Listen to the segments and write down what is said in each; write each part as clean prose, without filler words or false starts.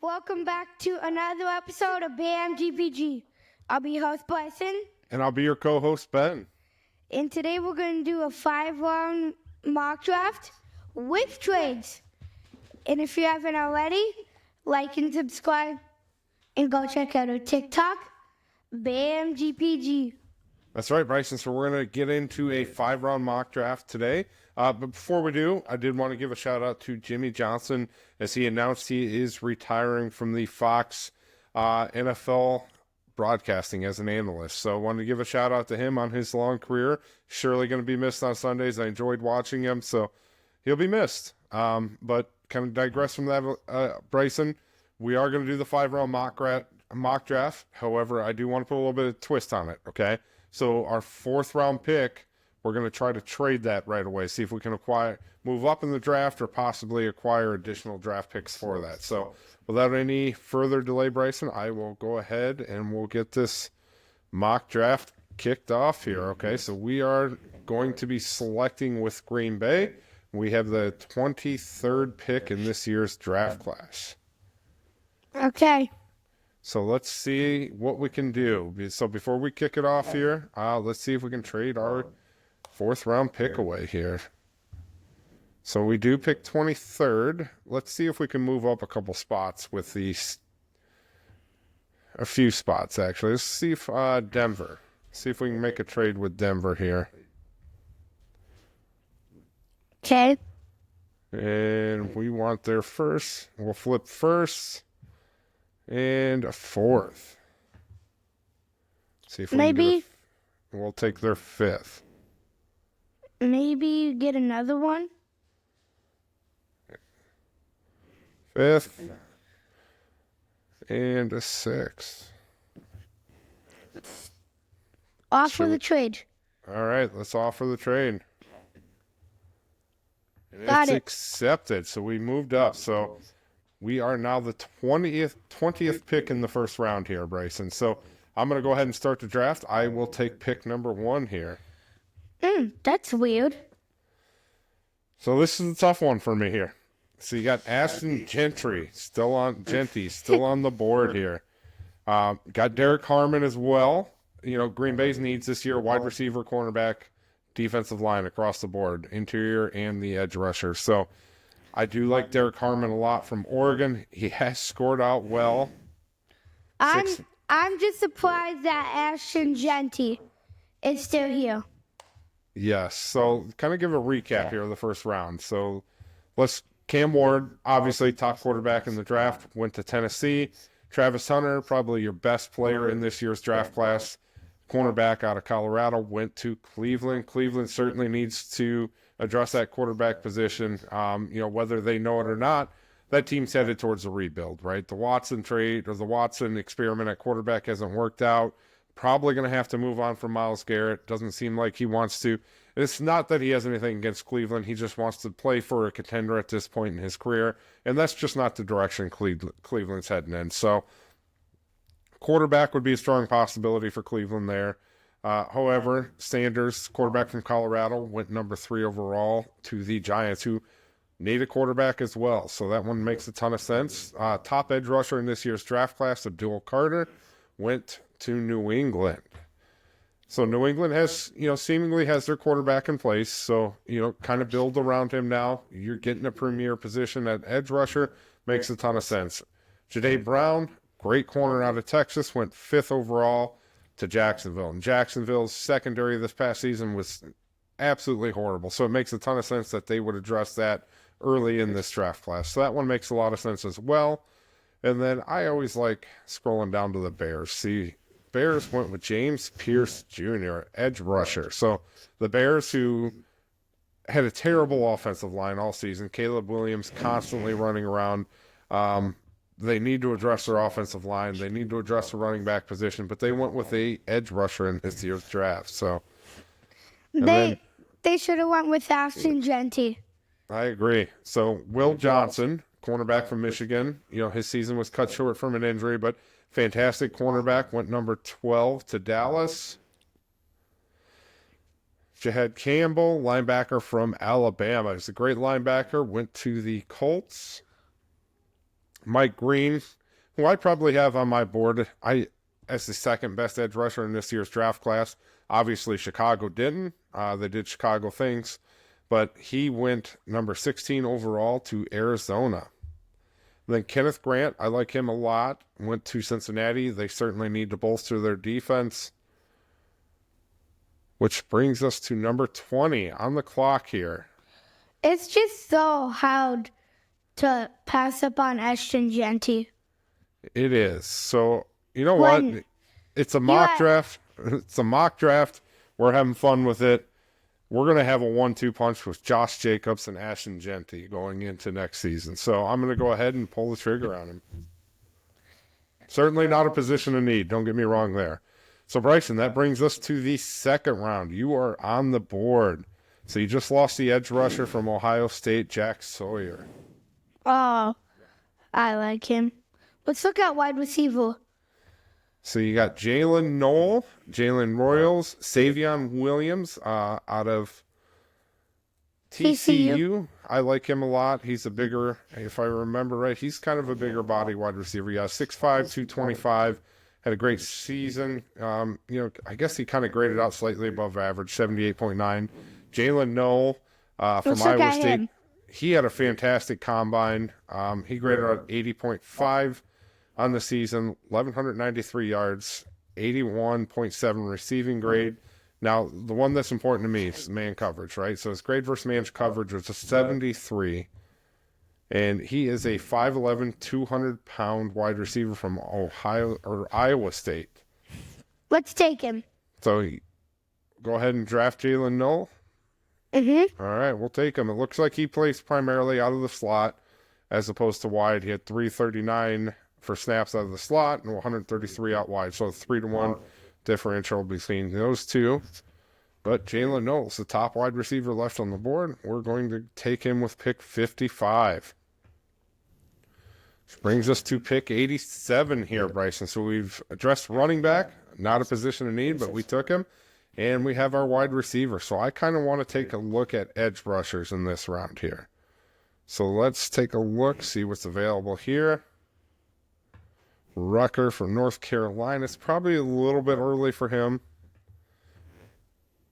Welcome back to another episode of BAMGPG. I'll be your host, Bryson. And I'll be your co-host, Ben. And today we're going to do a 5-round mock draft with trades. And if you haven't already, like and subscribe. And go check out our TikTok, BAMGPG. That's right, Bryson. So we're going to get into a 5-round mock draft today. But before we do, I did want to give a shout out to Jimmy Johnson as he announced he is retiring from the Fox NFL broadcasting as an analyst. So I wanted to give a shout out to him on his long career. Surely going to be missed on Sundays. I enjoyed watching him, so he'll be missed. But kind of digress from that, Bryson, we are going to do the 5-round mock draft. However, I do want to put a little bit of twist on it, okay? So our 4th round pick, we're going to try to trade that right away, see if we can move up in the draft or possibly acquire additional draft picks for that. So without any further delay, Bryson, I will go ahead and we'll get this mock draft kicked off here, okay? So we are going to be selecting with Green Bay. We have the 23rd pick in this year's draft class. Okay. So let's see what we can do. So before we kick it off here, let's see if we can trade our 4th round pick away here. So we do pick 23rd. Let's see if we can move up a couple spots with these. A few spots, actually. Let's see if Denver. See if we can make a trade with Denver here. Okay. And we want their first. We'll flip first. And a 4th. See if we Maybe. We'll take their 5th. Maybe get another one. 5th. And a 6th. Offer the trade. All right, let's offer the trade. And Got it's it. accepted. So we moved up. So we are now the 20th pick in the 1st round here, Bryson. So I'm going to go ahead and start the draft. I will take pick number 1 here. That's weird. So this is a tough one for me here. So you got Ashton Gentry still on the board here. Got Derek Harmon as well. You know, Green Bay's needs this year: wide receiver, cornerback, defensive line across the board, interior and the edge rusher. So I do like Derek Harmon a lot from Oregon. He has scored out well. I'm just surprised that Ashton Genty is still here. Yes. So kind of give a recap here of the 1st round. So Cam Ward, obviously top quarterback in the draft, went to Tennessee. Travis Hunter, probably your best player in this year's draft class, cornerback out of Colorado, went to Cleveland. Cleveland certainly needs to address that quarterback position. You know, whether they know it or not, that team's headed towards a rebuild, right? The Watson trade or the Watson experiment at quarterback hasn't worked out. Probably going to have to move on from Myles Garrett. Doesn't seem like he wants to. It's not that he has anything against Cleveland. He just wants to play for a contender at this point in his career, and that's just not the direction Cleveland's heading in. So quarterback would be a strong possibility for Cleveland there. However, Sanders, quarterback from Colorado, went number 3 overall to the Giants, who need a quarterback as well. So that one makes a ton of sense. Top edge rusher in this year's draft class, Abdul Carter, went to New England. So New England has, seemingly has their quarterback in place. So, kind of build around him now. You're getting a premier position at edge rusher. Makes a ton of sense. Jahdae Brown, great corner out of Texas, went 5th overall to Jacksonville. And Jacksonville's secondary this past season was absolutely horrible. So it makes a ton of sense that they would address that early in this draft class. So that one makes a lot of sense as well. And then I always like scrolling down to the Bears. See, Bears went with James Pierce Jr., edge rusher. So the Bears, who had a terrible offensive line all season, Caleb Williams constantly running around. They need to address their offensive line. They need to address the running back position, but they went with a edge rusher in this year's draft. So they should have went with Ashton Genty. I agree. So Will Johnson, cornerback from Michigan, his season was cut short from an injury, but fantastic cornerback, went number 12 to Dallas. Jahad Campbell, linebacker from Alabama. He's a great linebacker, went to the Colts. Mike Green, who I probably have on my board as the second best edge rusher in this year's draft class. Obviously, Chicago didn't. They did Chicago things, but he went number 16 overall to Arizona. Then Kenneth Grant, I like him a lot, went to Cincinnati. They certainly need to bolster their defense. Which brings us to number 20 on the clock here. It's just so hard to pass up on Ashton Genty. It is. So, you know When what? It's a mock draft. It's a mock draft. We're having fun with it. We're going to have a 1-2 punch with Josh Jacobs and Ashton Genty going into next season. So I'm going to go ahead and pull the trigger on him. Certainly not a position of need. Don't get me wrong there. So, Bryson, that brings us to the second round. You are on the board. So you just lost the edge rusher from Ohio State, Jack Sawyer. Oh, I like him. Let's look at wide receiver. So you got Jalen Noel, Jalen Royals, Savion Williams out of TCU. I like him a lot. He's a bigger, if I remember right, he's kind of a bigger body wide receiver. Yeah, 6'5", 225. Had a great season. I guess he kind of graded out slightly above average, 78.9. Jalen Noel from Iowa State. He had a fantastic combine. He graded out 80.5 on the season, 1,193 yards, 81.7 receiving grade. Now, the one that's important to me is man coverage, right? So his grade versus man coverage was a 73. And he is a 5'11", 200-pound wide receiver from Iowa State. Let's take him. So go ahead and draft Jalen Noel. Mm-hmm. All right, we'll take him. It looks like he plays primarily out of the slot as opposed to wide. He had 339 for snaps out of the slot and 133 out wide. So 3-to-1 differential between those two. But Jalen Noel's the top wide receiver left on the board. We're going to take him with pick 55. Which brings us to pick 87 here, Bryson. So we've addressed running back, not a position of need, but we took him. And we have our wide receiver. So I kind of want to take a look at edge rushers in this round here. So let's take a look, see what's available here. Rucker from North Carolina. It's probably a little bit early for him.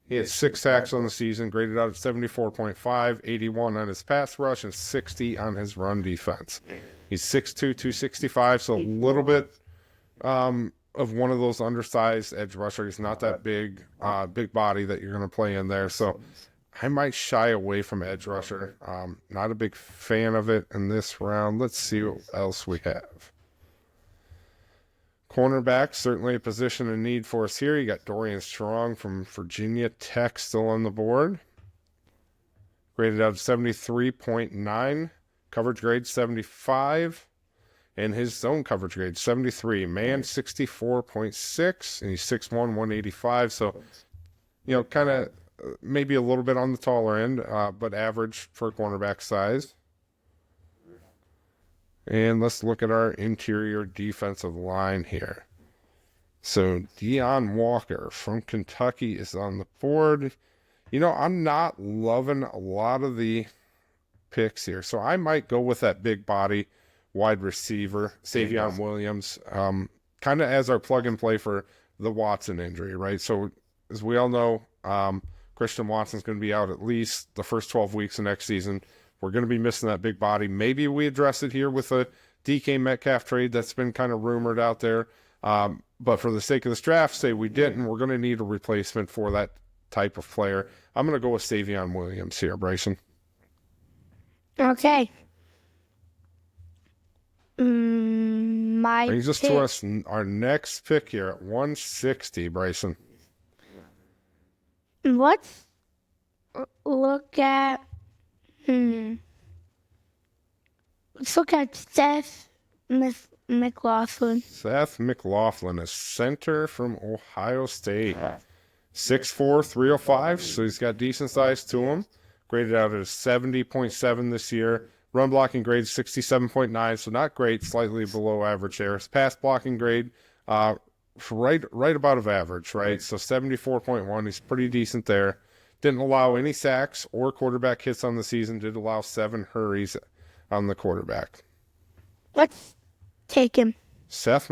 He had 6 sacks on the season, graded out at 74.5, 81 on his pass rush, and 60 on his run defense. He's 6'2", 265, so a little bit of one of those undersized edge rushers. He's not that big body that you're going to play in there. So I might shy away from edge rusher. Not a big fan of it in this round. Let's see what else we have. Cornerback, certainly a position in need for us here. You got Dorian Strong from Virginia Tech still on the board. Graded out 73.9. Coverage grade 75. And his zone coverage grade 73. Man 64.6. And he's 6'1", 185. So, kind of maybe a little bit on the taller end, but average for cornerback size. And let's look at our interior defensive line here. So Deion Walker from Kentucky is on the board. I'm not loving a lot of the picks here. So I might go with that big body wide receiver, Savion Williams, kind of as our plug and play for the Watson injury, right? So as we all know, Christian Watson's going to be out at least the first 12 weeks of next season. We're going to be missing that big body. Maybe we address it here with a DK Metcalf trade that's been kind of rumored out there. But for the sake of this draft, say we didn't, we're going to need a replacement for that type of player. I'm going to go with Savion Williams here, Bryson. Okay. Brings us to our next pick here at 160, Bryson. Let's look at... Let's look at Seth McLaughlin. Seth McLaughlin, a center from Ohio State. 6'4", 305, so he's got decent size to him. Graded out at 70.7 this year. Run blocking grade 67.9, so not great, slightly below average there. His pass blocking grade, right about of average, right? So 74.1, he's pretty decent there. Didn't allow any sacks or quarterback hits on the season. Did allow 7 hurries on the quarterback. Let's take him. Seth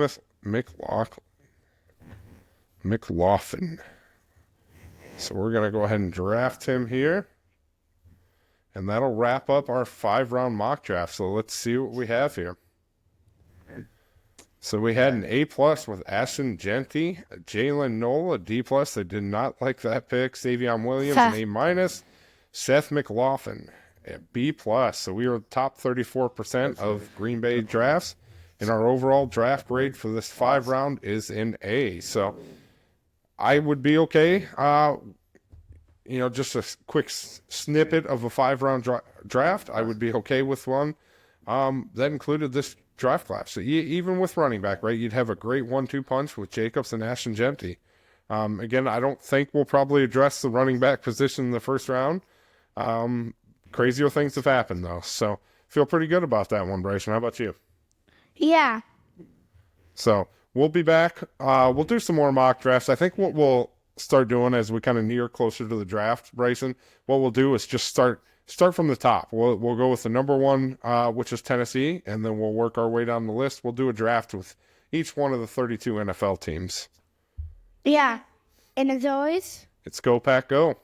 McLaughlin. So we're going to go ahead and draft him here. And that'll wrap up our 5-round mock draft. So let's see what we have here. So we had an A+ with Ashton Genty, Jalen Noel, a D+. They did not like that pick. Savion Williams, an A-. Seth McLaughlin, a B+. So we were top 34% of Green Bay drafts. And our overall draft grade for this 5-round is an A. So I would be okay. Just a quick snippet of a 5-round draft. I would be okay with one. That included this draft class. So even with running back, right, you'd have a great 1-2 punch with Jacobs and Ashton Genty. Again, I don't think we'll probably address the running back position in the first round. Crazier things have happened, though. So feel pretty good about that one, Bryson. How about you? Yeah. So we'll be back. We'll do some more mock drafts. I think what we'll start doing as we kind of near closer to the draft, Bryson, what we'll do is just start from the top. We'll go with the number 1, which is Tennessee, and then we'll work our way down the list. We'll do a draft with each one of the 32 NFL teams. Yeah. And as always, It's Go Pack Go.